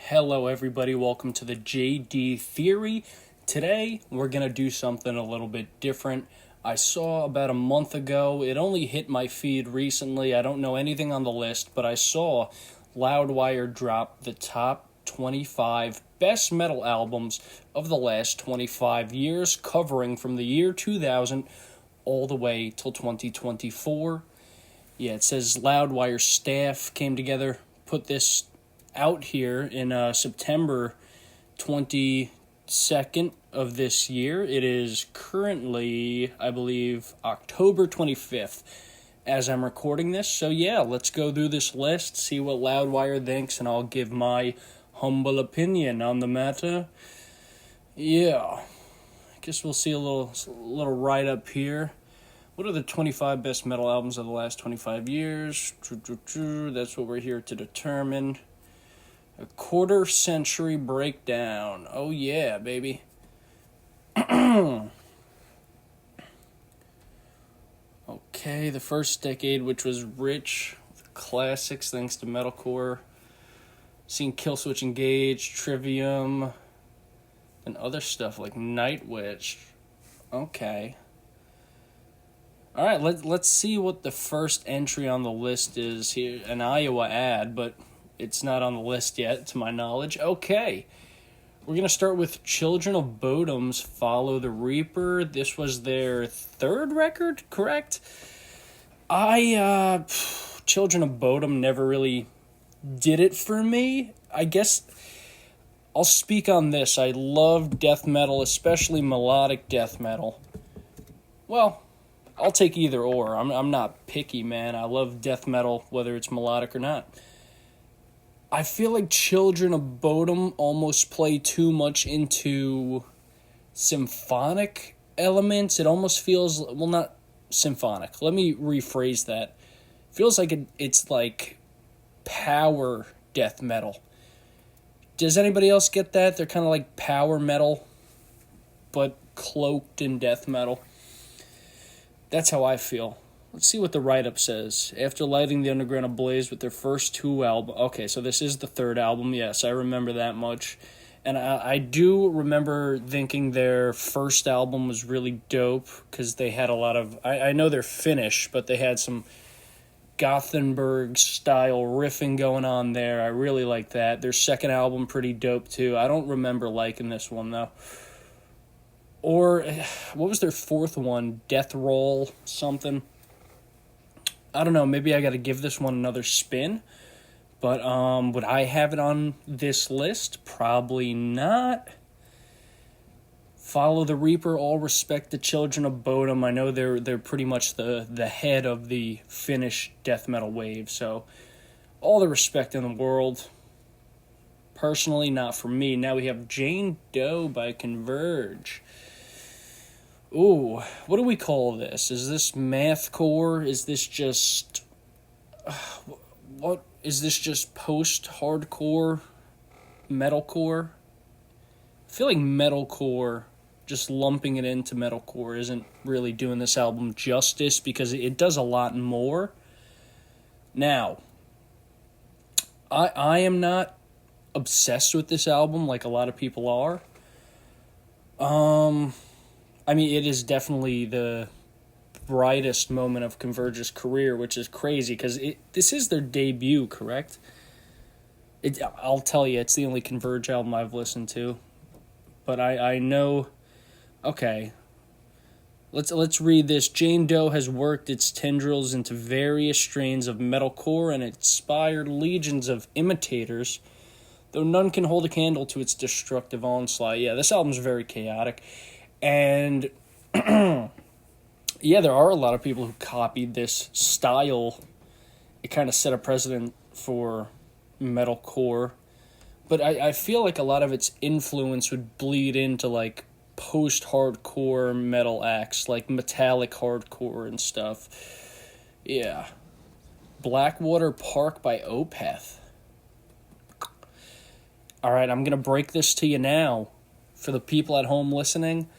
Hello everybody, welcome to the JD Theory. Today we're going to do something a little bit different. I saw about a month ago, it only hit my feed recently, I don't know anything on the list, but I saw Loudwire drop the top 25 best metal albums of the last 25 years, covering from the year 2000 all the way till 2024. Yeah, it says Loudwire staff came together, put this out here in September 22nd of this year. It is currently, I believe, October 25th as I'm recording this. So yeah, let's go through this list, see what Loudwire thinks, and I'll give my humble opinion on the matter. Yeah, I guess we'll see a little write-up here. What are the 25 best metal albums of the last 25 years? That's what we're here to determine. A quarter century breakdown. Oh yeah, baby. Okay, the first decade, which was rich with classics thanks to metalcore. Seen Killswitch Engage, Trivium, and other stuff like Nightwish. Okay. Alright, let's see what the first entry on the list is here. An Iowa ad, but it's not on the list yet, to my knowledge. Okay. We're going to start with Children of Bodom's Follow the Reaper. This was their third record, correct? Children of Bodom never really did it for me. I guess I'll speak on this. I love death metal, especially melodic death metal. Well, I'll take either or. I'm not picky, man. I love death metal, whether it's melodic or not. I feel like Children of Bodom almost play too much into symphonic elements. It almost feels, well, not symphonic. Let me rephrase that. It feels like it's like power death metal. Does anybody else get that? They're kind of like power metal, but cloaked in death metal. That's how I feel. Let's see what the write-up says. After lighting the underground ablaze with their first two albums. Okay, so this is the third album. Yes, I remember that much. And I do remember thinking their first album was really dope because they had a lot of... I know they're Finnish, but they had some Gothenburg-style riffing going on there. I really like that. Their second album, pretty dope, too. I don't remember liking this one, though. Or, what was their fourth one? Death Roll something? I don't know, maybe I got to give this one another spin. But would I have it on this list? Probably not. Follow the Reaper, all respect the Children of Bodom. I know they're pretty much the head of the Finnish death metal wave, so all the respect in the world. Personally, not for me. Now we have Jane Doe by Converge. Ooh, what do we call this? Is this mathcore? Is this just... what? Is this just post-hardcore metalcore? I feel like metalcore, just lumping it into metalcore, isn't really doing this album justice because it does a lot more. Now, I am not obsessed with this album like a lot of people are. I mean, it is definitely the brightest moment of Converge's career, which is crazy, because this is their debut, correct? I'll tell you, it's the only Converge album I've listened to. But I know... Okay. Let's read this. Jane Doe has worked its tendrils into various strains of metalcore and inspired legions of imitators, though none can hold a candle to its destructive onslaught. Yeah, this album's very chaotic. And, yeah, there are a lot of people who copied this style. It kind of set a precedent for metalcore. But I feel like a lot of its influence would bleed into, like, post-hardcore metal acts, like metallic hardcore and stuff. Yeah. Blackwater Park by Opeth. Alright, I'm going to break this to you now. For the people at home listening,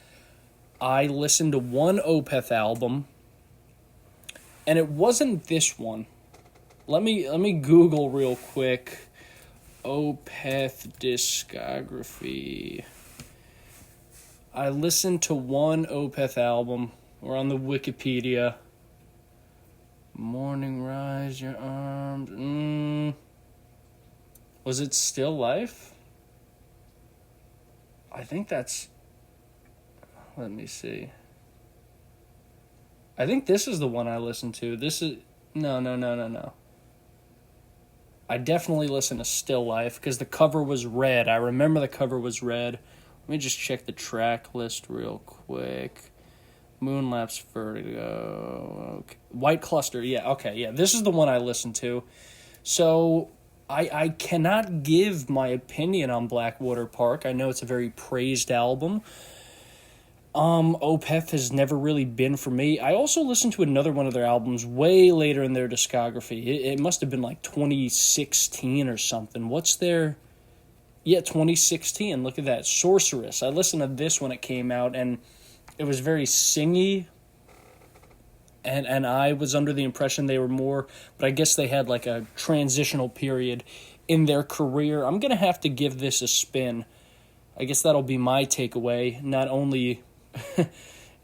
I listened to one Opeth album, and it wasn't this one. Let me Google real quick. Opeth discography. I listened to one Opeth album. We're on the Wikipedia. Morning Rise, Your Arms. Was it Still Life? I think that's... Let me see. I think this is the one I listened to. This is... No. I definitely listened to Still Life because the cover was red. I remember the cover was red. Let me just check the track list real quick. Moonlapse Vertigo. Okay. White Cluster. Yeah, okay. Yeah, this is the one I listened to. So I cannot give my opinion on Blackwater Park. I know it's a very praised album. Opeth has never really been for me. I also listened to another one of their albums way later in their discography. It must have been like 2016 or something. What's their... Yeah, 2016. Look at that. Sorceress. I listened to this when it came out, and it was very singy. And I was under the impression they were more... But I guess they had like a transitional period in their career. I'm going to have to give this a spin. I guess that'll be my takeaway. Not only...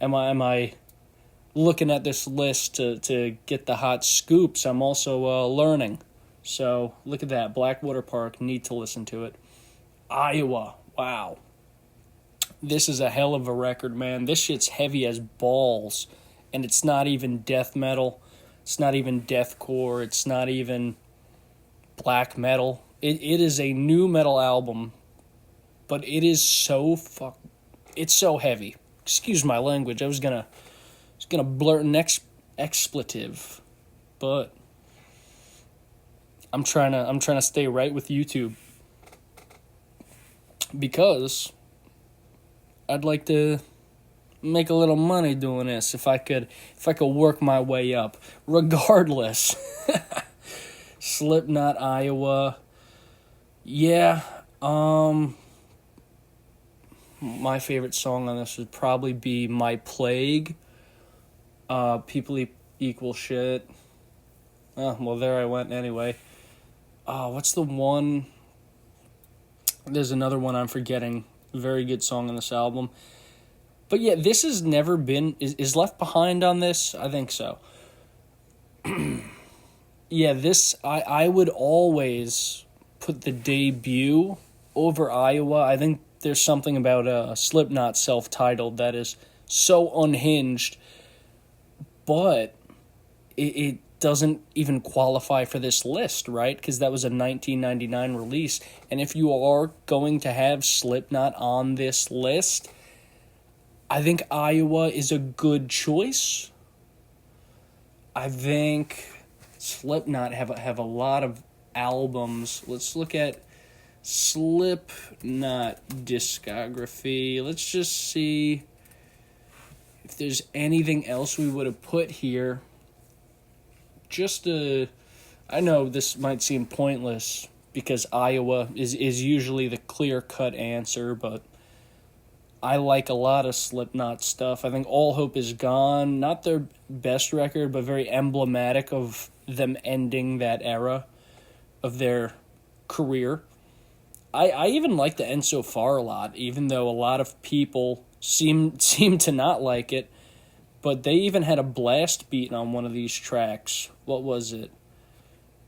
am I looking at this list to get the hot scoops, I'm also learning. So look at that. Blackwater Park, need to listen to it. Iowa, wow. This is a hell of a record, man. This shit's heavy as balls. And it's not even death metal. It's not even deathcore. It's not even black metal. It is a new metal album. But it is so it's so heavy. Excuse my language. I was gonna blurt an expletive, but I'm trying to stay right with YouTube because I'd like to make a little money doing this if I could work my way up. Regardless, Slipknot, Iowa, yeah. My favorite song on this would probably be My Plague. People Equal Shit. Oh, well, there I went anyway. What's the one? There's another one I'm forgetting. Very good song on this album. But yeah, this has never been... Is Left Behind on this? I think so. Yeah, this... I would always put the debut over Iowa. I think there's something about Slipknot self-titled that is so unhinged, but it doesn't even qualify for this list, right? Because that was a 1999 release. And if you are going to have Slipknot on this list, I think Iowa is a good choice. I think Slipknot have a lot of albums. Let's look at Slipknot discography. Let's just see if there's anything else we would have put here. I know this might seem pointless because Iowa is usually the clear-cut answer, but I like a lot of Slipknot stuff. I think All Hope Is Gone, not their best record, but very emblematic of them ending that era of their career. I even like the End So Far a lot, even though a lot of people seem to not like it. But they even had a blast beat on one of these tracks. What was it?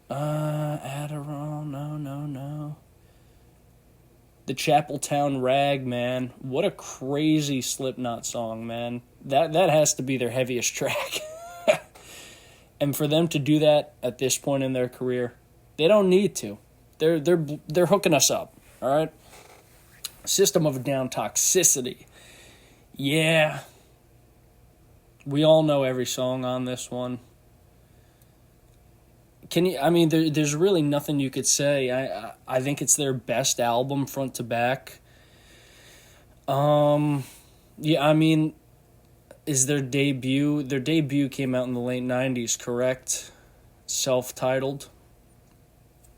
Adderall, no. The Chapeltown Rag, man. What a crazy Slipknot song, man. That has to be their heaviest track. And for them to do that at this point in their career, they don't need to. They're hooking us up, all right? System of a Down, Toxicity. Yeah. We all know every song on this one. There's really nothing you could say. I think it's their best album front to back. Is their debut came out in the late 90s, correct? Self-titled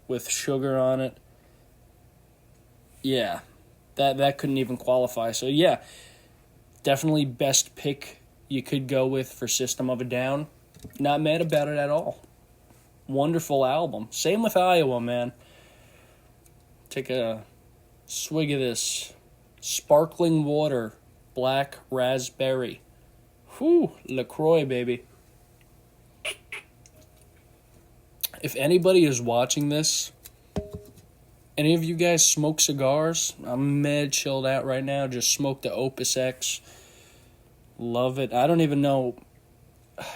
with Sugar on it. Yeah. That couldn't even qualify. So yeah, definitely best pick you could go with for System of a Down. Not mad about it at all. Wonderful album. Same with Iowa, man. Take a swig of this sparkling water, black raspberry. Whew, LaCroix, baby. If anybody is watching this, any of you guys smoke cigars? I'm mad chilled out right now. Just smoked the Opus X. Love it. I don't even know.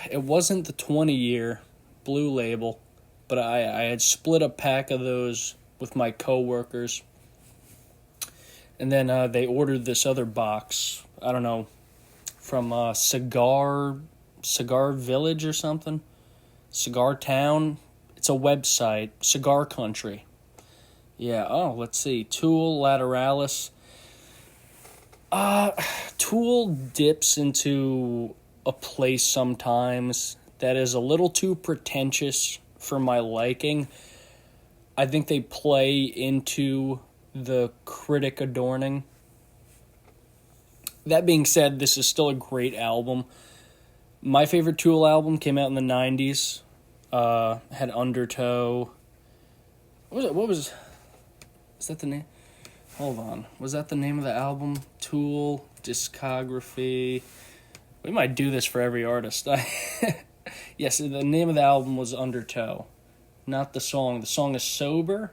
It wasn't the 20-year Blue Label, but I had split a pack of those with my coworkers. And then they ordered this other box. I don't know, from Cigar Village or something. Cigar Town. It's a website. Cigar Country. Yeah, oh, let's see. Tool, Lateralis. Tool dips into a place sometimes that is a little too pretentious for my liking. I think they play into the critic adorning. That being said, this is still a great album. My favorite Tool album came out in the 90s. Had Undertow. Is that the name? Hold on. Was that the name of the album? Tool, discography. We might do this for every artist. Yes, the name of the album was Undertow. Not the song. The song is Sober.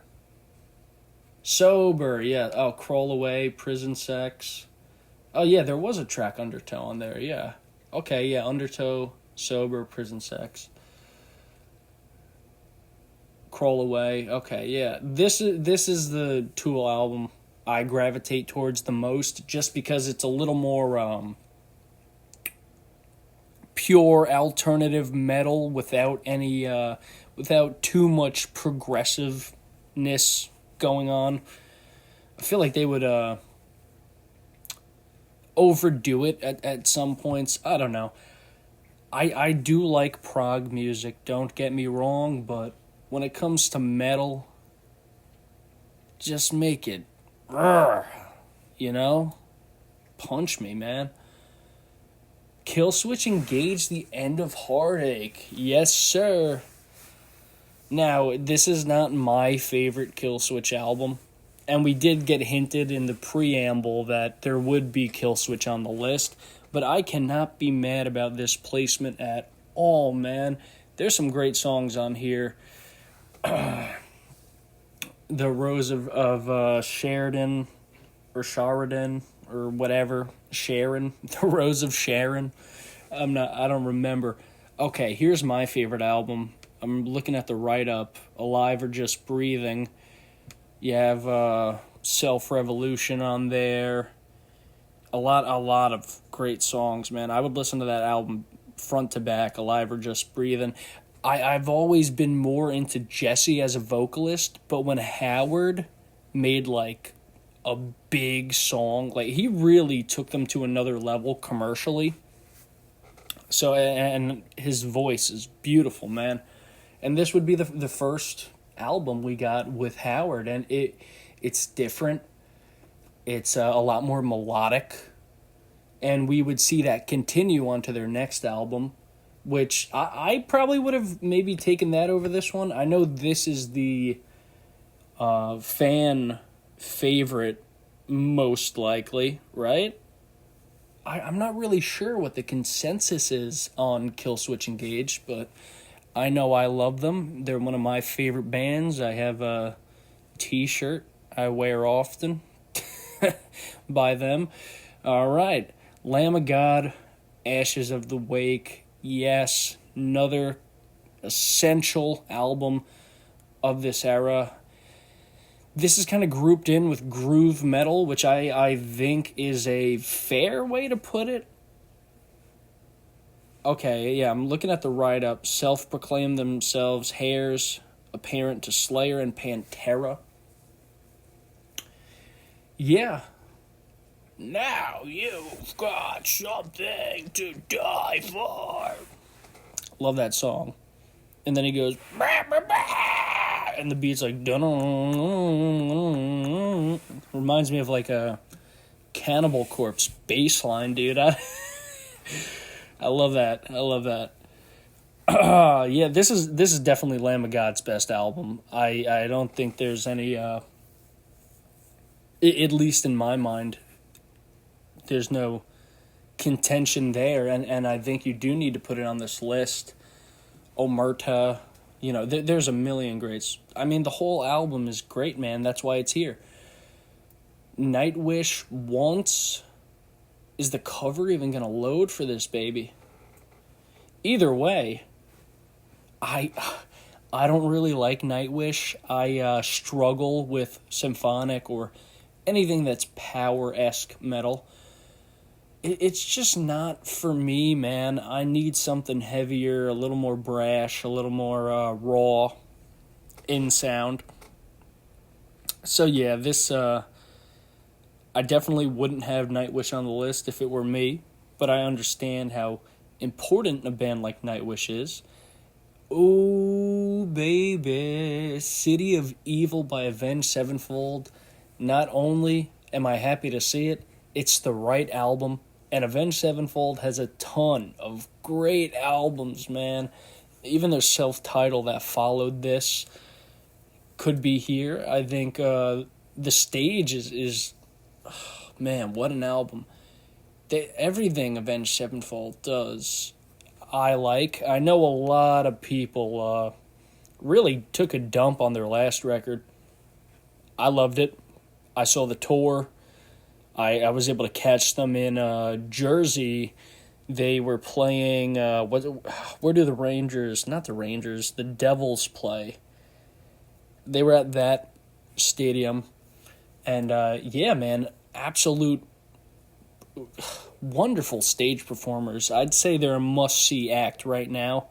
Sober, yeah. Oh, Crawl Away, Prison Sex. Oh, yeah, there was a track Undertow on there, yeah. Okay, yeah, Undertow, Sober, Prison Sex. Crawl Away. Okay, yeah. This is the Tool album I gravitate towards the most, just because it's a little more pure alternative metal without any without too much progressiveness going on. I feel like they would overdo it at some points. I don't know. I do like prog music, don't get me wrong, but when it comes to metal, just make it, you know? Punch me, man. Killswitch Engage, The End of Heartache. Yes, sir. Now, this is not my favorite Killswitch album, and we did get hinted in the preamble that there would be Killswitch on the list, but I cannot be mad about this placement at all, man. There's some great songs on here. The Rose of Sheridan, or Sheridan, or whatever, Sharon, The Rose of Sharon. I don't remember. Okay, here's my favorite album. I'm looking at the write-up. Alive or Just Breathing. You have Self-Revolution on there. A lot of great songs, man. I would listen to that album front to back, Alive or Just Breathing. I've always been more into Jesse as a vocalist, but when Howard made, like, a big song, like, he really took them to another level commercially. So, and his voice is beautiful, man. And this would be the first album we got with Howard, and it's different. It's a lot more melodic, and we would see that continue onto their next album, which I probably would have maybe taken that over this one. I know this is the fan favorite, most likely, right? I'm not really sure what the consensus is on Killswitch Engage, but I know I love them. They're one of my favorite bands. I have a t-shirt I wear often by them. All right. Lamb of God, Ashes of the Wake. Yes, another essential album of this era. This is kind of grouped in with groove metal, which I think is a fair way to put it. Okay, yeah, I'm looking at the write-up. Self-proclaimed themselves heirs apparent to Slayer and Pantera. Yeah. Now you've got something to die for. Love that song. And then he goes, bah, bah, bah, and the beat's like, dun. Reminds me of like a Cannibal Corpse bass line, dude. I love that. I love that. Yeah, this is definitely Lamb of God's best album. I don't think there's any At least in my mind, there's no contention there, and I think you do need to put it on this list. Omerta, there's a million greats. I mean, the whole album is great, man. That's why it's here. Nightwish Once. Is the cover even going to load for this baby? Either way, I don't really like Nightwish. I struggle with symphonic or anything that's power-esque metal. It's just not for me, man. I need something heavier, a little more brash, a little more raw in sound. So yeah, this I definitely wouldn't have Nightwish on the list if it were me, but I understand how important a band like Nightwish is. Oh, baby, City of Evil by Avenged Sevenfold. Not only am I happy to see it, it's the right album, and Avenged Sevenfold has a ton of great albums, man. Even their self-titled that followed this could be here. I think The Stage is man, what an album. Everything Avenged Sevenfold does, I like. I know a lot of people really took a dump on their last record. I loved it. I saw the tour. I was able to catch them in Jersey. They were playing, where do the Rangers, not the Rangers, the Devils play? They were at that stadium. And yeah, man, absolute wonderful stage performers. I'd say they're a must-see act right now.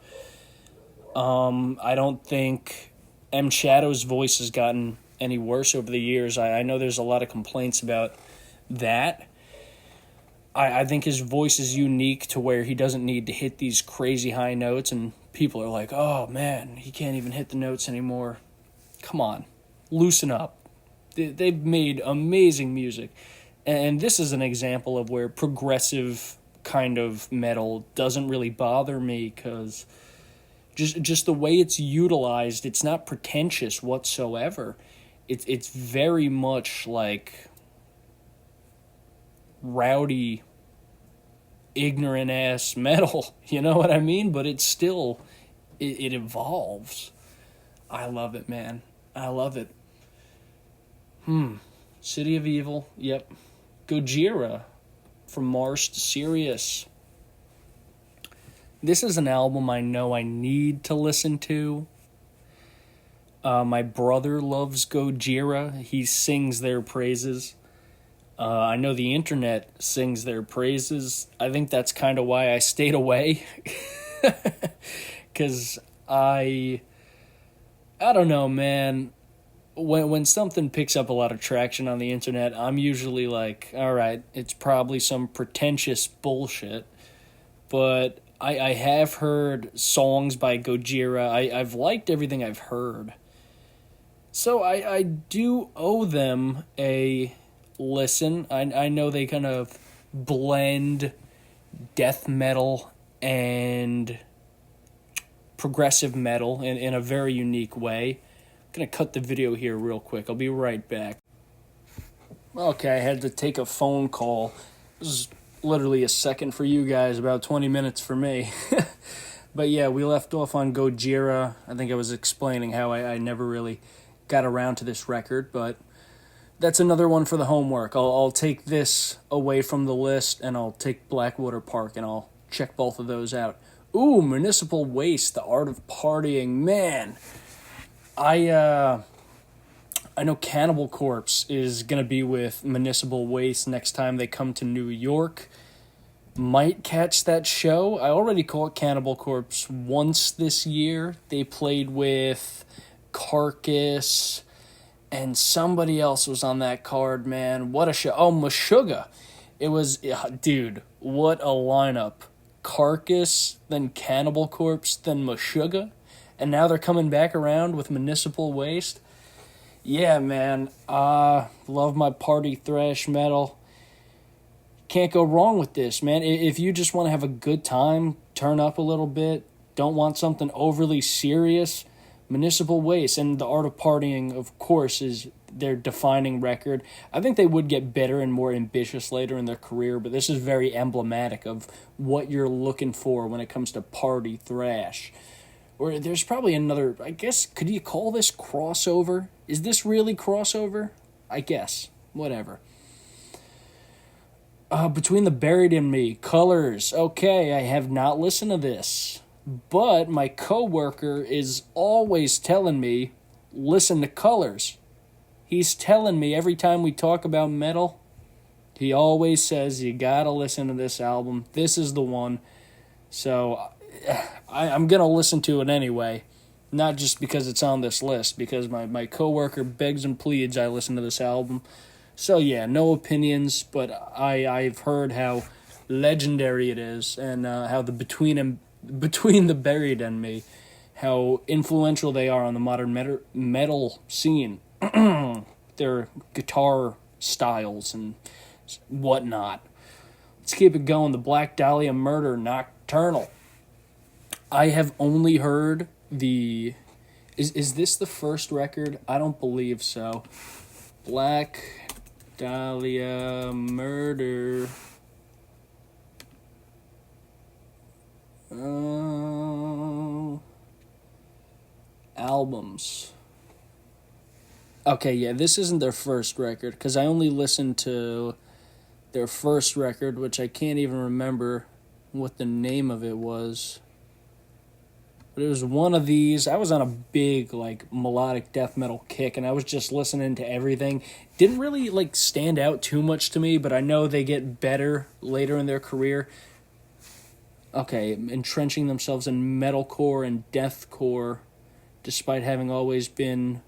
I don't think M. Shadow's voice has gotten any worse over the years. I know there's a lot of complaints about that. I think his voice is unique to where he doesn't need to hit these crazy high notes, and people are like, oh man, he can't even hit the notes anymore. Come on, loosen up. They've made amazing music. And this is an example of where progressive kind of metal doesn't really bother me, because just the way it's utilized, it's not pretentious whatsoever. It's very much like rowdy, ignorant-ass metal, you know what I mean? But it's still, it evolves. I love it, man. I love it. City of Evil, yep. Gojira, From Mars to Sirius. This is an album I know I need to listen to. My brother loves Gojira. He sings their praises. I know the internet sings their praises. I think that's kind of why I stayed away. Because I don't know, man. When something picks up a lot of traction on the internet, I'm usually like, all right, it's probably some pretentious bullshit. But I have heard songs by Gojira. I've liked everything I've heard. So I do owe them a listen. I know they kind of blend death metal and progressive metal in a very unique way. I'm going to cut the video here real quick. I'll be right back. Okay, I had to take a phone call. This is literally a second for you guys, about 20 minutes for me. But yeah, we left off on Gojira. I think I was explaining how I never really got around to this record, but that's another one for the homework. I'll take this away from the list, and I'll take Blackwater Park, and I'll check both of those out. Ooh, Municipal Waste, The Art of Partying. Man, I know Cannibal Corpse is going to be with Municipal Waste next time they come to New York. Might catch that show. I already caught Cannibal Corpse once this year. They played with Carcass, and somebody else was on that card, man. What a show. Oh, Meshuggah. It was, dude, what a lineup. Carcass, then Cannibal Corpse, then Meshuggah. And now they're coming back around with Municipal Waste. Yeah, man. Love my party thrash metal. Can't go wrong with this, man. If you just want to have a good time, turn up a little bit, don't want something overly serious, Municipal Waste and The Art of Partying, of course, is their defining record. I think they would get better and more ambitious later in their career, but this is very emblematic of what you're looking for when it comes to party thrash. Or there's probably another, I guess, could you call this crossover? Is this really crossover? I guess. Whatever. Between the Buried and Me, Colors. Okay, I have not listened to this. But my coworker is always telling me, listen to Colors. He's telling me every time we talk about metal, he always says, you gotta listen to this album. This is the one. So I'm going to listen to it anyway. Not just because it's on this list, because my coworker begs and pleads I listen to this album. So yeah, no opinions, but I've heard how legendary it is, and how the Between the Buried and Me, how influential they are on the modern metal scene. Their guitar styles and whatnot. Let's keep it going. The Black Dahlia Murder Nocturnal. I have only heard the... Is this the first record? I don't believe so. Black Dahlia Murder. Albums. Okay, yeah, this isn't their first record, because I only listened to their first record, which I can't even remember what the name of it was. But it was one of these. I was on a big, melodic death metal kick, and I was just listening to everything. Didn't really, stand out too much to me, but I know they get better later in their career. Okay, entrenching themselves in metalcore and deathcore, despite having always been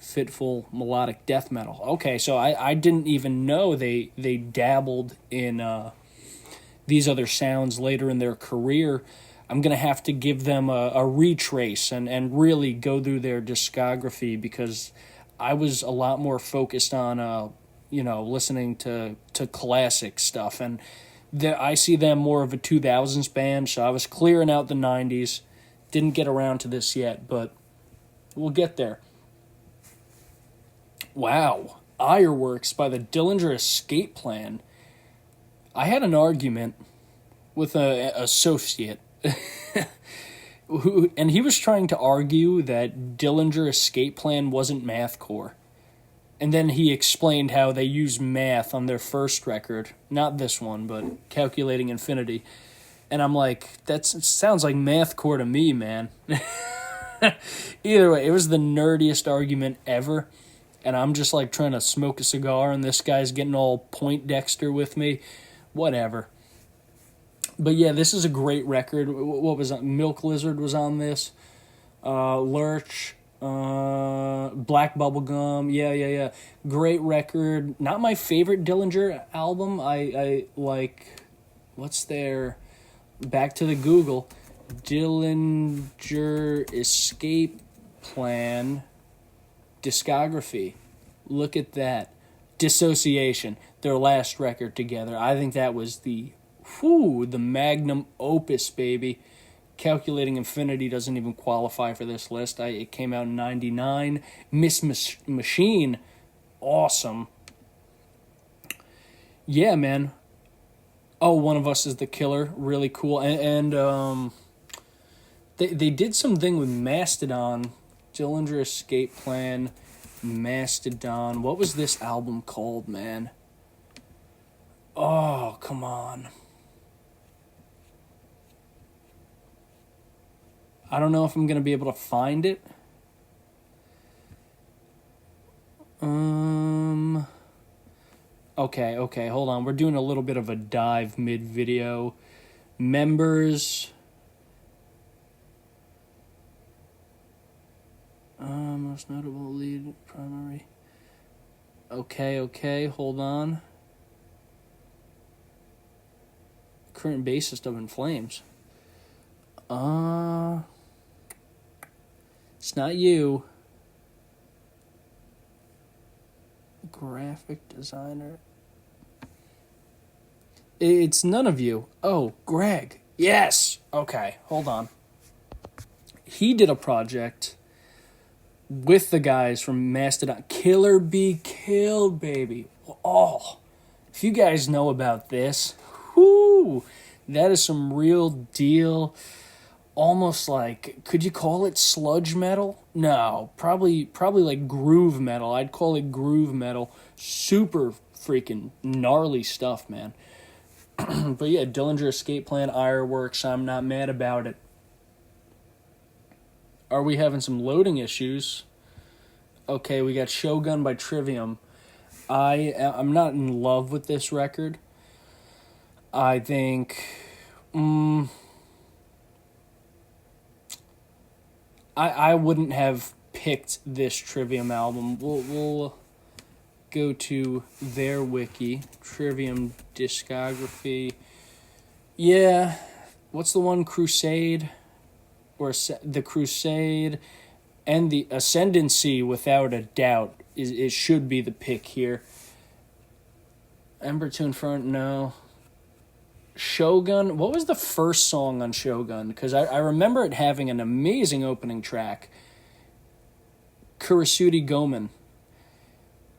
fitful melodic death metal. Okay, so I didn't even know they dabbled in these other sounds later in their career. I'm going to have to give them a retrace and really go through their discography, because I was a lot more focused on, listening to classic stuff. And I see them more of a 2000s band, so I was clearing out the 90s. Didn't get around to this yet, but we'll get there. Wow. Ironworks by the Dillinger Escape Plan. I had an argument with an associate and he was trying to argue that Dillinger Escape Plan wasn't mathcore. And then he explained how they use math on their first record. Not this one, but Calculating Infinity. And I'm like, that sounds like mathcore to me, man. Either way, it was the nerdiest argument ever. And I'm just trying to smoke a cigar, and this guy's getting all Poindexter with me. Whatever. But yeah, this is a great record. What was that? Milk Lizard was on this. Lurch. Black Bubblegum. Yeah. Great record. Not my favorite Dillinger album. I like... What's their... Back to the Google. Dillinger Escape Plan discography. Look at that. Dissociation. Their last record together. I think that was the magnum opus, baby. Calculating Infinity doesn't even qualify for this list. It came out in 99. Miss Machine, awesome. Yeah, man. Oh, One of Us is the Killer, really cool. And they did something with Mastodon. Dillinger Escape Plan, Mastodon. What was this album called, man? Oh, come on. I don't know if I'm going to be able to find it. Okay, hold on. We're doing a little bit of a dive mid-video. Members. Most notable lead primary. Okay, hold on. Current bassist of In Flames. It's not you. Graphic designer. It's none of you. Oh, Greg. Yes. Okay, hold on. He did a project with the guys from Mastodon. Killer Be Killed, baby. Oh, if you guys know about this, whoo, that is some real deal. Almost like, could you call it sludge metal? No, probably like groove metal. I'd call it groove metal. Super freaking gnarly stuff, man. But yeah, Dillinger Escape Plan, Ironworks, I'm not mad about it. Are we having some loading issues? Okay, we got Shogun by Trivium. I'm not in love with this record. I think... I wouldn't have picked this Trivium album. We'll go to their wiki. Trivium discography. Yeah. What's the one? Crusade? Or the Crusade and the Ascendancy, without a doubt, it should be the pick here. Ember to Inferno, no. Shogun, what was the first song on Shogun? Because I remember it having an amazing opening track. Kurosuri Gomen.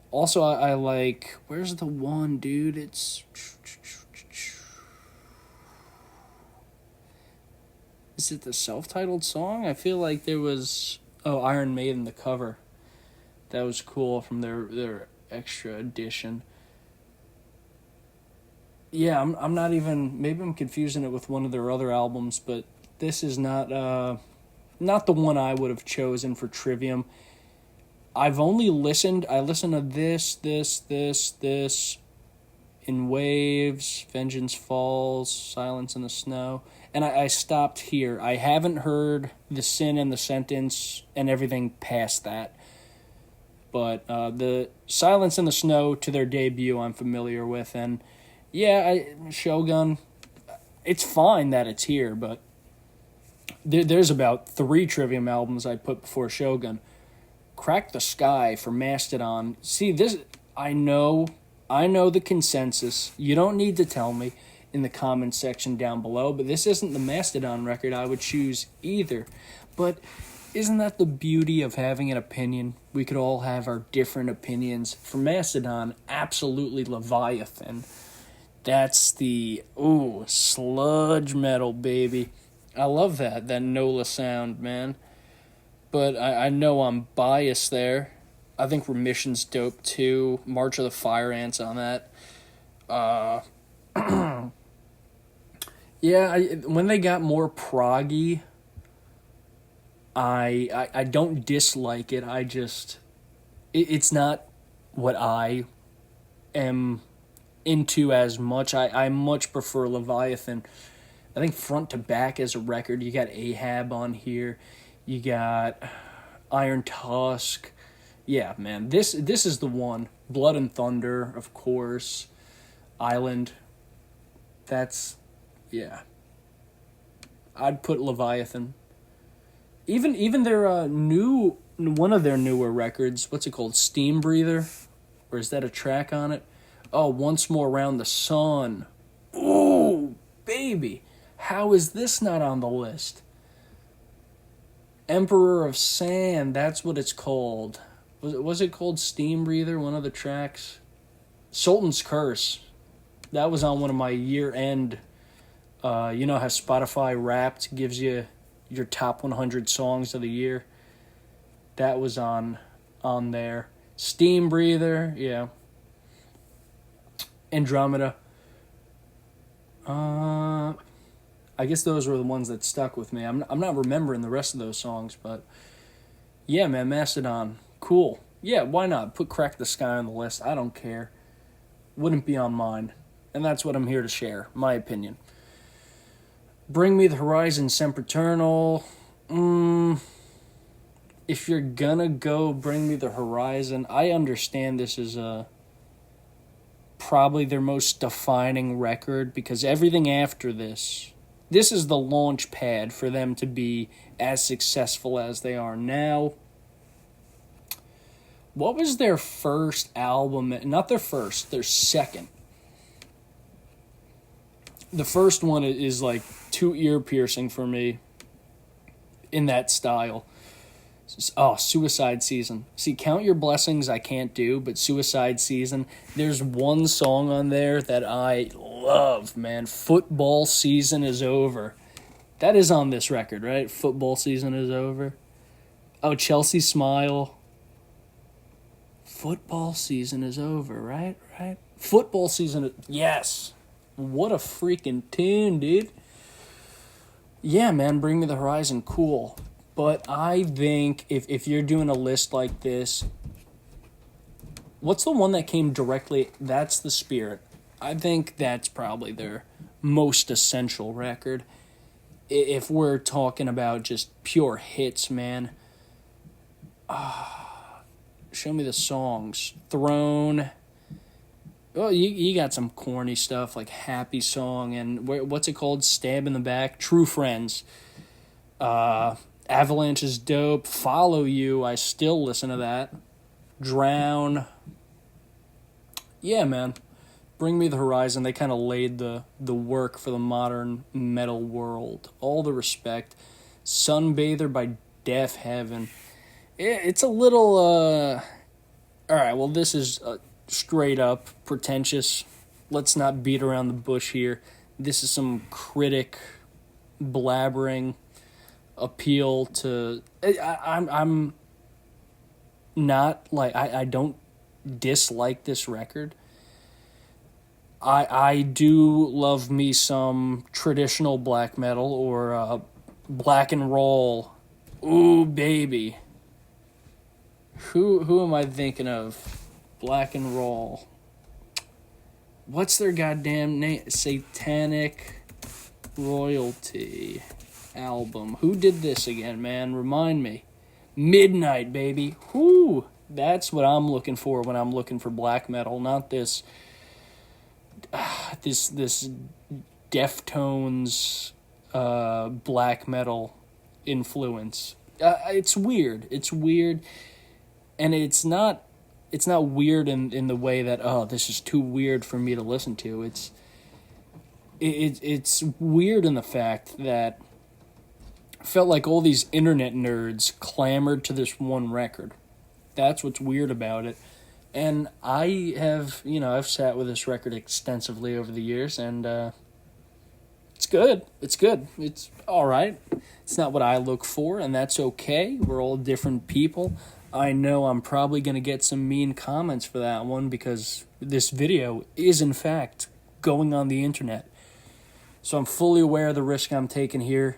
Also, I like, where's the one, dude? It's... Is it the self-titled song? I feel like there was... Oh, Iron Maiden, the cover. That was cool from their extra edition. Yeah, I'm not even... Maybe I'm confusing it with one of their other albums, but this is not the one I would have chosen for Trivium. I've only listened... I listened to this... In Waves, Vengeance Falls, Silence in the Snow. And I stopped here. I haven't heard The Sin and the Sentence and everything past that. But the Silence in the Snow to their debut I'm familiar with. And yeah, Shogun, it's fine that it's here, but there's about 3 Trivium albums I put before Shogun. Crack the Sky for Mastodon. See, this, I know the consensus. You don't need to tell me in the comments section down below, but this isn't the Mastodon record I would choose either. But isn't that the beauty of having an opinion? We could all have our different opinions. For Mastodon, absolutely Leviathan. That's the, sludge metal, baby. I love that NOLA sound, man. But I know I'm biased there. I think Remission's dope too. March of the Fire Ants on that. Yeah, when they got more proggy, I don't dislike it. I just, it's not what I am into as much. I much prefer Leviathan. I think front to back as a record, you got Ahab on here. You got Iron Tusk. Yeah, man, this is the one. Blood and Thunder, of course. Island. That's, yeah. I'd put Leviathan. Even their one of their newer records, what's it called? Steam Breather? Or is that a track on it? Oh, Once More Around the Sun. Ooh, baby. How is this not on the list? Emperor of Sand, that's what it's called. Was it called Steam Breather, one of the tracks? Sultan's Curse. That was on one of my year-end... you know how Spotify Wrapped gives you your top 100 songs of the year? That was on there. Steam Breather, yeah. Andromeda. I guess those were the ones that stuck with me. I'm not remembering the rest of those songs, but... Yeah, man, Mastodon. Cool. Yeah, why not? Put Crack the Sky on the list. I don't care. Wouldn't be on mine. And that's what I'm here to share, my opinion. Bring Me the Horizon, Sempiternal. If you're gonna go Bring Me the Horizon, I understand this is probably their most defining record, because everything after this is the launch pad for them to be as successful as they are now. What was their first album? Not their first, their second. The first one is like too ear-piercing for me in that style. Oh, Suicide Season. See, Count Your Blessings I can't do, but Suicide Season, there's one song on there that I love, man. Football Season is Over. That is on this record, right? Football Season is Over. Oh, Chelsea Smile. Football Season is Over, right? Right? Football Season, yes. What a freaking tune, dude. Yeah, man, Bring Me the Horizon, cool. But I think if you're doing a list like this, what's the one that came directly? That's The Spirit. I think that's probably their most essential record. If we're talking about just pure hits, man. Show me the songs. Throne. Oh, you got some corny stuff like Happy Song and what's it called? Stab in the Back. True Friends. Avalanche is dope. Follow You. I still listen to that. Drown. Yeah, man. Bring Me the Horizon. They kind of laid the work for the modern metal world. All the respect. Sunbather by Deaf Heaven. It's a little, alright, well, this is straight up pretentious. Let's not beat around the bush here. This is some critic blabbering appeal to... I'm not, like, I don't dislike this record. I do love me some traditional black metal or black and roll. Ooh, baby. Who am I thinking of? Black and roll. What's their goddamn name? Satanic Royalty album. Who did this again, man? Remind me. Midnight, baby. Whoo! That's what I'm looking for when I'm looking for black metal, not this this Deftones black metal influence. It's weird. It's weird. And it's not weird in the way that, oh, this is too weird for me to listen to. It's weird in the fact that I felt like all these internet nerds clamored to this one record. That's what's weird about it. And I have, I've sat with this record extensively over the years, and it's good. It's good. It's all right. It's not what I look for, and that's okay. We're all different people. I know I'm probably going to get some mean comments for that one because this video is, in fact, going on the internet. So I'm fully aware of the risk I'm taking here.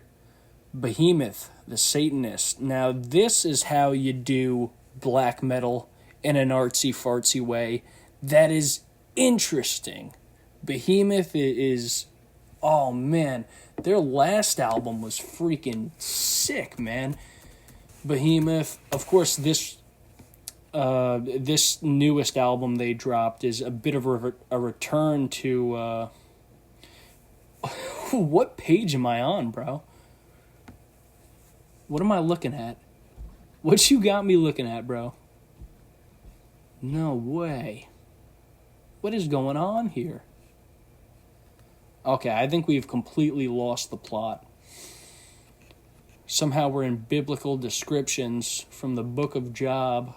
Behemoth, the Satanist. Now, this is how you do black metal in an artsy-fartsy way. That is interesting. Behemoth is... Oh, man. Their last album was freaking sick, man. Behemoth, of course, this newest album they dropped is a bit of a return to... What page am I on, bro? What am I looking at? What you got me looking at, bro? No way. What is going on here? Okay, I think we've completely lost the plot. Somehow we're in biblical descriptions from the book of Job.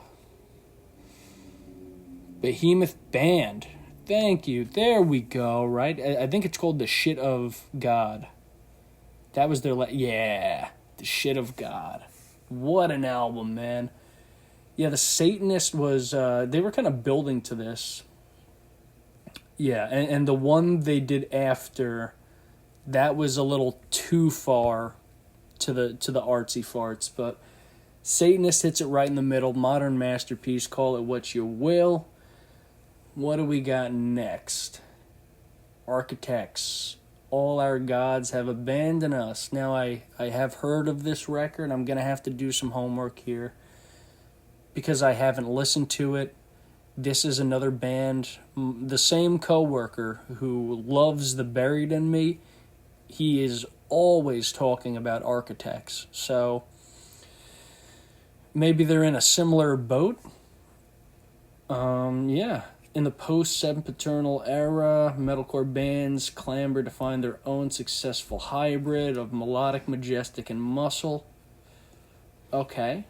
Behemoth Band. Thank you. There we go, right? I think it's called The Shit of God. That was their... yeah, The Shit of God. What an album, man. Yeah, The Satanist was... they were kind of building to this. Yeah, and the one they did after, that was a little too far to the artsy farts, but Satanist hits it right in the middle. Modern masterpiece, call it what you will. What do we got next? Architects. All our gods have abandoned us. Now, I have heard of this record. I'm going to have to do some homework here because I haven't listened to it. This is another band, the same coworker who loves The Buried in Me. He is always talking about Architects. So maybe they're in a similar boat. Yeah. In the post-sempiternal era, metalcore bands clamber to find their own successful hybrid of melodic, majestic, and muscle. Okay.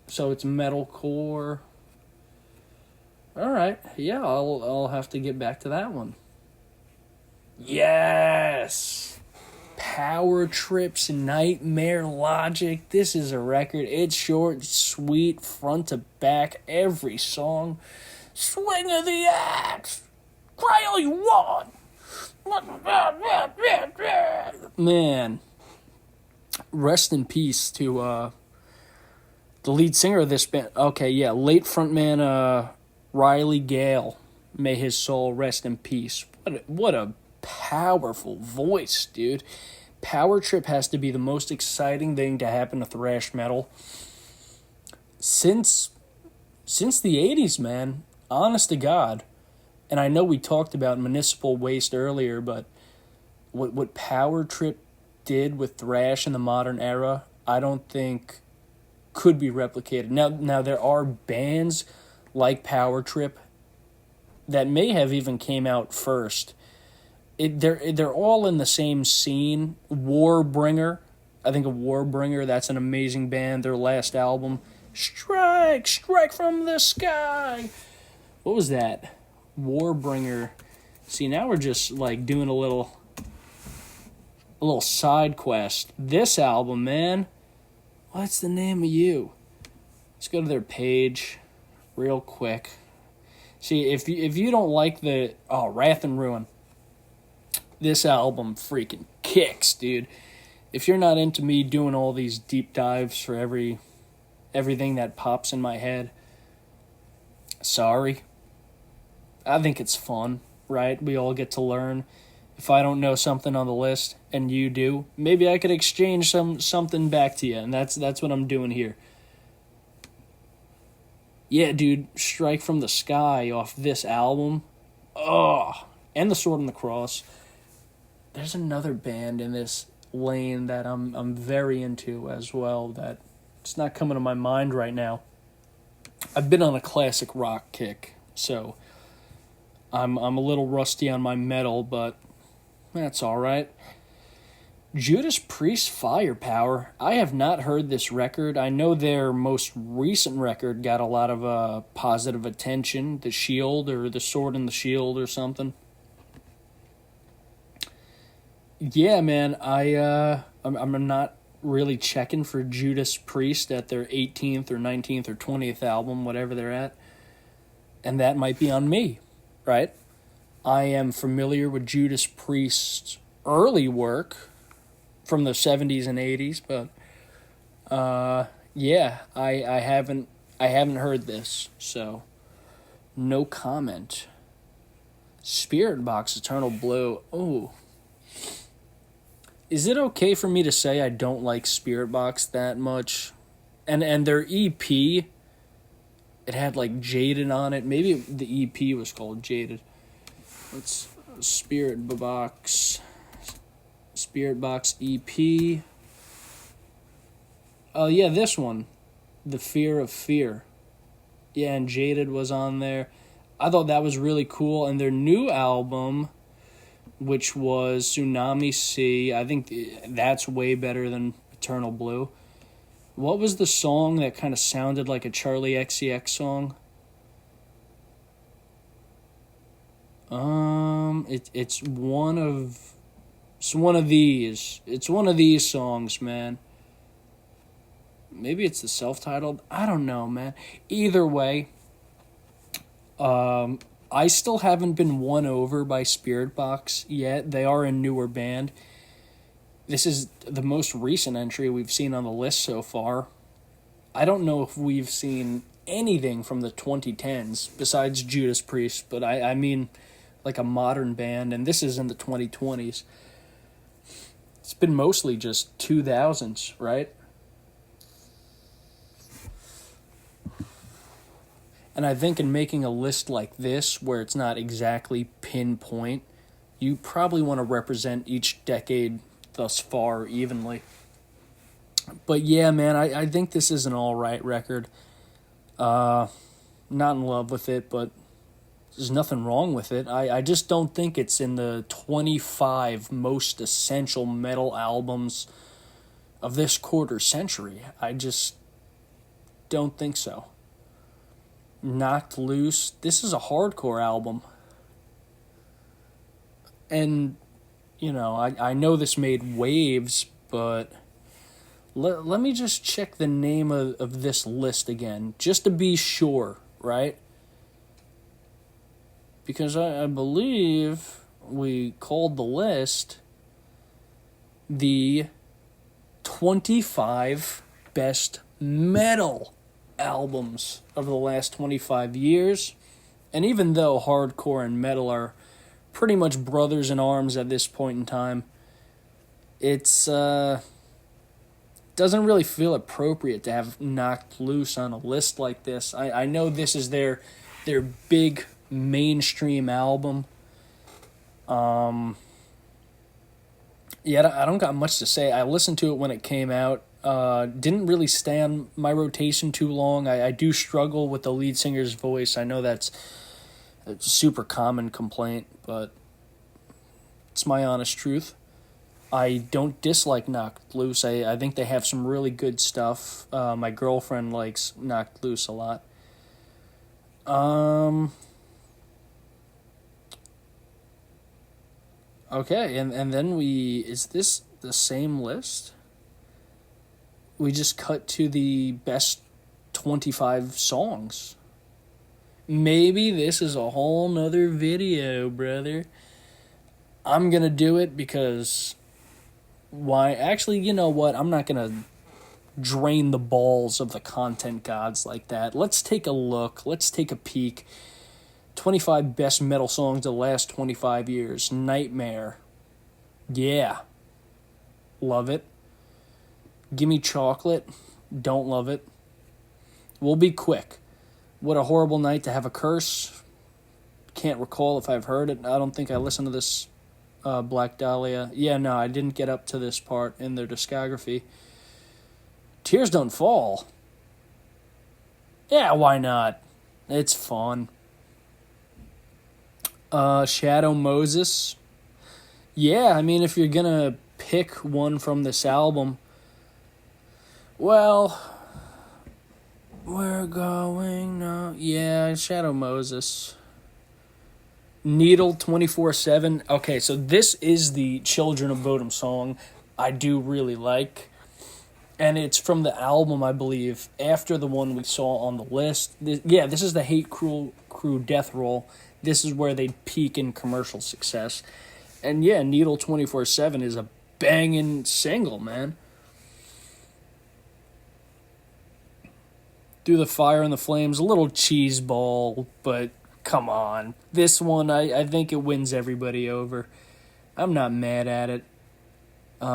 So it's metalcore. All right, yeah, I'll have to get back to that one. Yes, Power Trips Nightmare Logic. This is a record. It's short, sweet, front to back. Every song. Swing of the axe. Cry all you want. Man, rest in peace to the lead singer of this band. Okay, yeah, late frontman Riley Gale. May his soul rest in peace. What a powerful voice, dude. Power Trip has to be the most exciting thing to happen to thrash metal since the 80s, man. Honest to God. And I know we talked about Municipal Waste earlier, but what Power Trip did with thrash in the modern era, I don't think could be replicated. Now there are bands like Power Trip that may have even came out first. They're all in the same scene. Warbringer, I think of Warbringer. That's an amazing band. Their last album, Strike from the Sky. What was that? Warbringer. See, now we're just like doing a little side quest. This album, man. What's the name of you? Let's go to their page real quick. See, if you don't like the Wrath and Ruin, this album freaking kicks, dude. If you're not into me doing all these deep dives for everything that pops in my head, sorry. I think it's fun, right? We all get to learn. If I don't know something on the list and you do, maybe I could exchange something back to you, and that's what I'm doing here. Yeah, dude, Strike from the Sky off this album. Oh, and The Sword and the Cross. There's another band in this lane that I'm very into as well that it's not coming to my mind right now. I've been on a classic rock kick, so I'm a little rusty on my metal, but that's all right. Judas Priest Firepower. I have not heard this record. I know their most recent record got a lot of positive attention. The Shield or The Sword and the Shield or something. Yeah, man. I'm not really checking for Judas Priest at their 18th or 19th or 20th album, whatever they're at. And that might be on me, right? I am familiar with Judas Priest's early work from the 70s and 80s, but yeah, I haven't heard this, so no comment. Spirit Box Eternal Blue. Oh. Is it okay for me to say I don't like Spirit Box that much? And their EP, it had like Jaded on it. Maybe the EP was called Jaded. Let's Spirit Box EP. Oh yeah, this one, The Fear of Fear. Yeah, and Jaded was on there. I thought that was really cool. And their new album, which was Tsunami Sea, I think that's way better than Eternal Blue. What was the song that kind of sounded like a Charlie XCX song? It's one of these. It's one of these songs, man. Maybe it's the self-titled. I don't know, man. Either way, I still haven't been won over by Spirit Box yet. They are a newer band. This is the most recent entry we've seen on the list so far. I don't know if we've seen anything from the 2010s besides Judas Priest, but I mean like a modern band, and this is in the 2020s. It's been mostly just 2000s, right? And I think in making a list like this, where it's not exactly pinpoint, you probably want to represent each decade thus far evenly. But yeah, man, I think this is an alright record. Not in love with it, but there's nothing wrong with it. I just don't think it's in the 25 most essential metal albums of this quarter century. Don't think so. Knocked Loose. This is a hardcore album. And, I know this made waves, but let me just check the name of this list again, just to be sure, right? Because I believe we called the list the 25 best metal albums of the last 25 years. And even though hardcore and metal are pretty much brothers in arms at this point in time, it's doesn't really feel appropriate to have Knocked Loose on a list like this. I know this is their big mainstream album. I don't got much to say. I listened to it when it came out. Didn't really stay on my rotation too long. I do struggle with the lead singer's voice. I know that's a super common complaint, but it's my honest truth. I don't dislike Knocked Loose. I think they have some really good stuff. My girlfriend likes Knocked Loose a lot. Okay, and then is this the same list? We just cut to the best 25 songs. Maybe this is a whole nother video, brother. I'm gonna do it because why? Actually, you know what? I'm not gonna drain the balls of the content gods like that. Let's take a look. Let's take a peek. 25 best metal songs of the last 25 years. Nightmare. Yeah. Love it. Gimme Chocolate. Don't love it. We'll be quick. What a Horrible Night to Have a Curse. Can't recall if I've heard it. I don't think I listened to this Black Dahlia. Yeah, no, I didn't get up to this part in their discography. Tears Don't Fall. Yeah, why not? It's fun. Shadow Moses. Yeah, I mean, if you're gonna pick one from this album, well, we're going now. Yeah, Shadow Moses. Needle 24/7. Okay, so this is the Children of Bodom song I do really like. And it's from the album, I believe, after the one we saw on the list. This is the Hate Crew Death Roll. This is where they peak in commercial success. And yeah, Needle 24/7 is a banging single, man. Through the Fire and the Flames, a little cheese ball, but come on. This one, I think it wins everybody over. I'm not mad at it.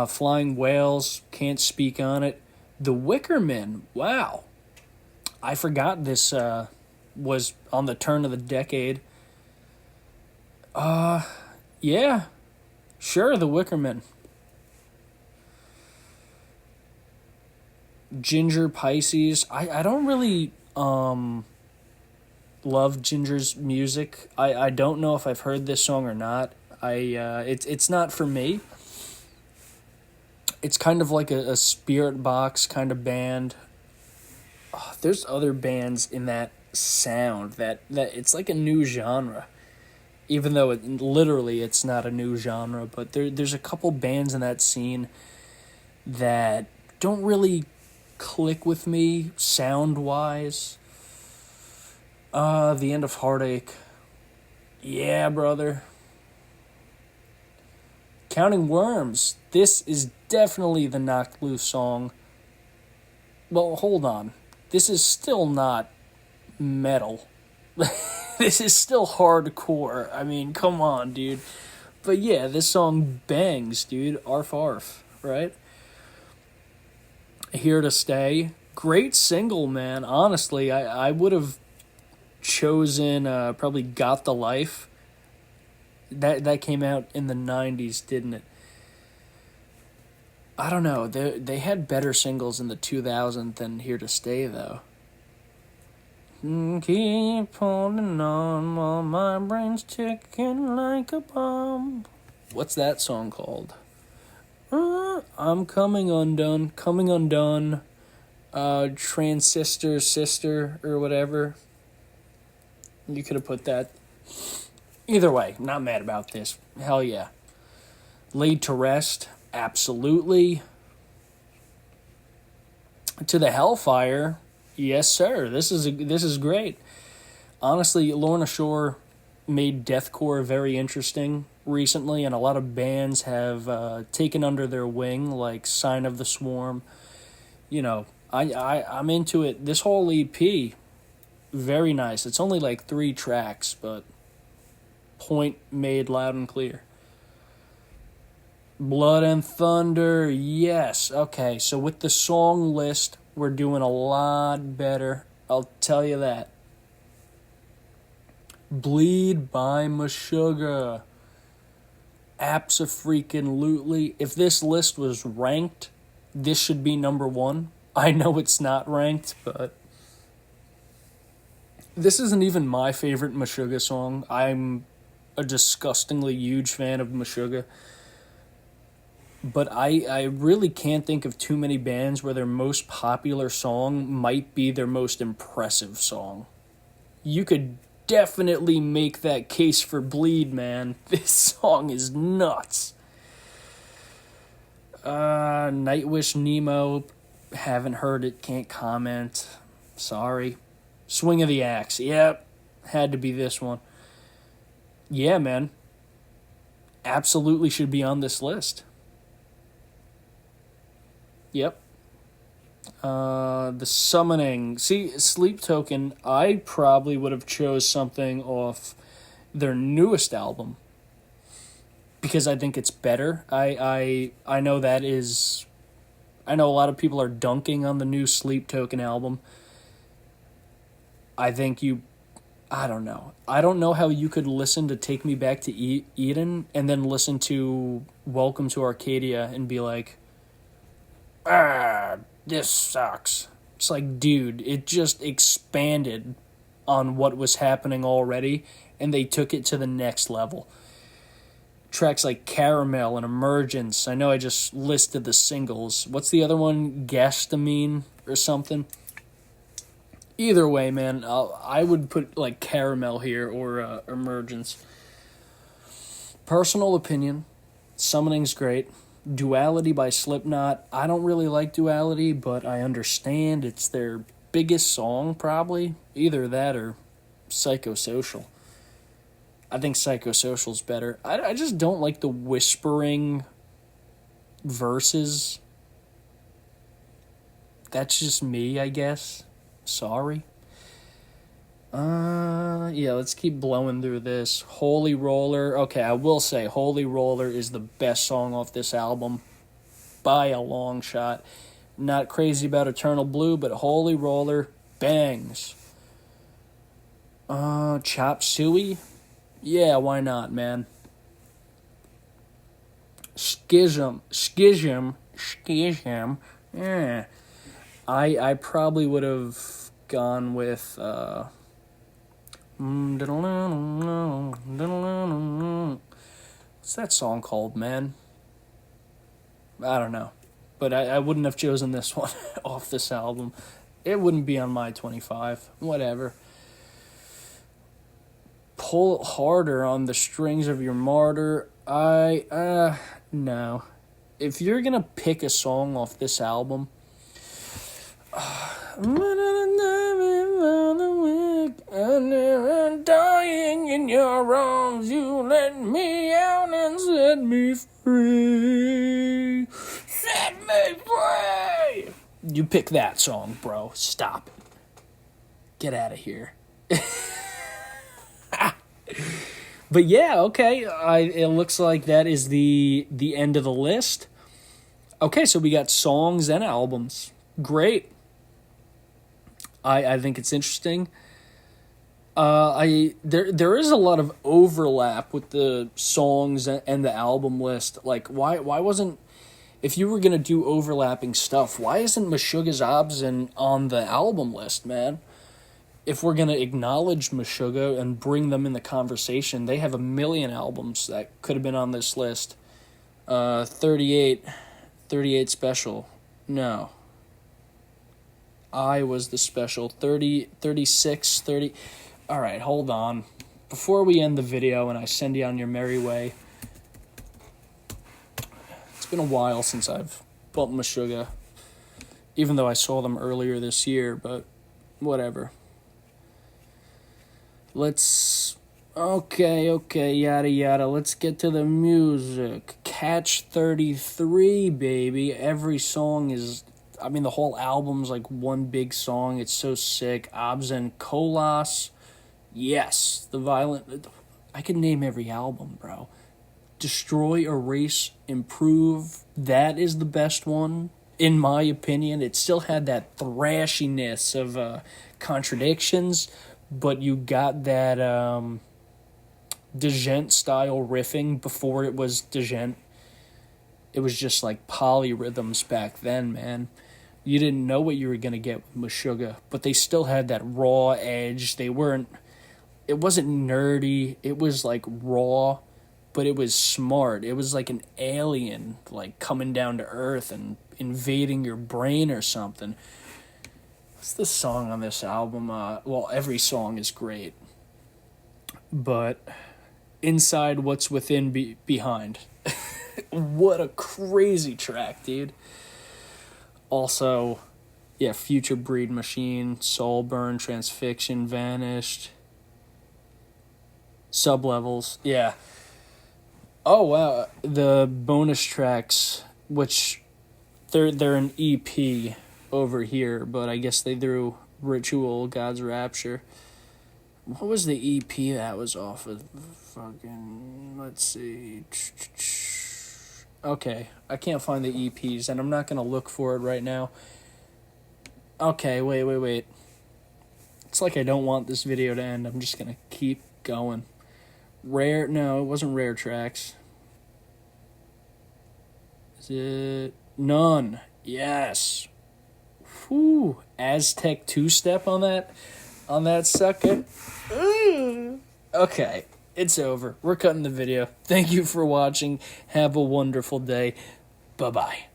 Flying Whales, can't speak on it. The Wicker Men, wow. I forgot this was on the turn of the decade. Yeah. Sure, The Wicker Men. Ginger Pisces. I don't really love Ginger's music. I don't know if I've heard this song or not. It's not for me. It's kind of like a spirit box kind of band. Oh, there's other bands in that sound that it's like a new genre. Even though it's not a new genre, but there's a couple bands in that scene that don't really click with me sound-wise. The End of Heartache. Yeah, brother. Counting Worms. This is definitely the Knocked Loose song. Well, hold on. This is still not metal. This is still hardcore. I mean, come on, dude. But yeah, this song bangs, dude. Arf arf, right? Here to Stay. Great single, man. Honestly, I would have chosen probably Got the Life. That came out in the 90s, didn't it? I don't know. They had better singles in the 2000s than Here to Stay, though. Keep holding on while my brain's ticking like a bomb. What's that song called? I'm Coming Undone. Coming Undone. Transistor Sister or whatever. You could have put that. Either way, not mad about this. Hell yeah. Laid to Rest, absolutely. To the Hellfire, yes sir. This is great. Honestly, Lorna Shore made deathcore very interesting recently, and a lot of bands have taken under their wing, like Sign of the Swarm. You know, I'm into it. This whole EP, very nice. It's only like 3 tracks, but point made loud and clear. Blood and Thunder, yes. Okay, so with the song list, we're doing a lot better. I'll tell you that. Bleed by Meshuggah. Abso-freaking-lutely. If this list was ranked, this should be number 1. I know it's not ranked, but this isn't even my favorite Meshuggah song. I'm a disgustingly huge fan of Meshuggah. But I really can't think of too many bands where their most popular song might be their most impressive song. You could definitely make that case for Bleed, man. This song is nuts. Nightwish Nemo, haven't heard it, can't comment. Sorry. Swing of the Axe, yep, had to be this one. Yeah, man. Absolutely should be on this list. Yep. The Summoning. See, Sleep Token, I probably would have chose something off their newest album. Because I think it's better. I know that is... I know a lot of people are dunking on the new Sleep Token album. I think I don't know. I don't know how you could listen to Take Me Back to Eden and then listen to Welcome to Arcadia and be like, this sucks. It's like, dude, it just expanded on what was happening already, and they took it to the next level. Tracks like Caramel and Emergence. I know I just listed the singles. What's the other one? Gastamine or something? Either way, man, I would put like Caramel here or Emergence. Personal opinion, Summoning's great. Duality by Slipknot. I don't really like Duality, but I understand it's their biggest song, probably. Either that or Psychosocial. I think Psychosocial's better. I just don't like the whispering verses. That's just me, I guess. Sorry. Yeah, let's keep blowing through this. Holy Roller. Okay, I will say Holy Roller is the best song off this album by a long shot. Not crazy about Eternal Blue, but Holy Roller bangs. Chop Suey? Yeah, why not, man? Schism. Yeah. I probably would have gone with what's that song called, man? I don't know. But I wouldn't have chosen this one off this album. It wouldn't be on my 25. Whatever. Pull Harder on the Strings of Your Martyr. No. If you're gonna pick a song off this album, I'm dying in your arms, you let me out and set me free. Set me free! You pick that song, bro. Stop. Get out of here. But yeah, okay. It looks like that is the end of the list. Okay, so we got songs and albums. Great. I think it's interesting. There is a lot of overlap with the songs and the album list. Like, why wasn't, if you were gonna do overlapping stuff, why isn't Meshuggah's Obscene on the album list, man? If we're gonna acknowledge Meshuggah and bring them in the conversation, they have a million albums that could have been on this list. 38 Special, no. I was the special 30, 36, 30. All right, hold on. Before we end the video and I send you on your merry way, it's been a while since I've bumped Meshuggah, even though I saw them earlier this year, but whatever. Okay, yada yada. Let's get to the music. Catch 33, baby. Every song is, the whole album's like one big song. It's so sick. Abs and Kolas. Yes, the violent. I can name every album, bro. Destroy, Erase, Improve. That is the best one, in my opinion. It still had that thrashiness of Contradictions, but you got that Degent style riffing before it was Degent. It was just like polyrhythms back then, man. You didn't know what you were going to get with Meshuggah, but they still had that raw edge. It wasn't nerdy. It was like raw, but it was smart. It was like an alien, like coming down to Earth and invading your brain or something. What's the song on this album? Well, every song is great, but Inside What's Within Behind. What a crazy track, dude. Also, yeah, Future Breed Machine, Soulburn, Transfixion, Vanished, Sublevels, yeah. Oh, wow, the bonus tracks, which they're an EP over here, but I guess they threw Ritual, God's Rapture. What was the EP that was off of? Let's see. Okay, I can't find the EPs, and I'm not going to look for it right now. Okay, wait. It's like I don't want this video to end. I'm just going to keep going. No, it wasn't Rare Tracks. Is it? None. Yes. Whew. Aztec two-step on that sucker. Okay, it's over. We're cutting the video. Thank you for watching. Have a wonderful day. Bye-bye.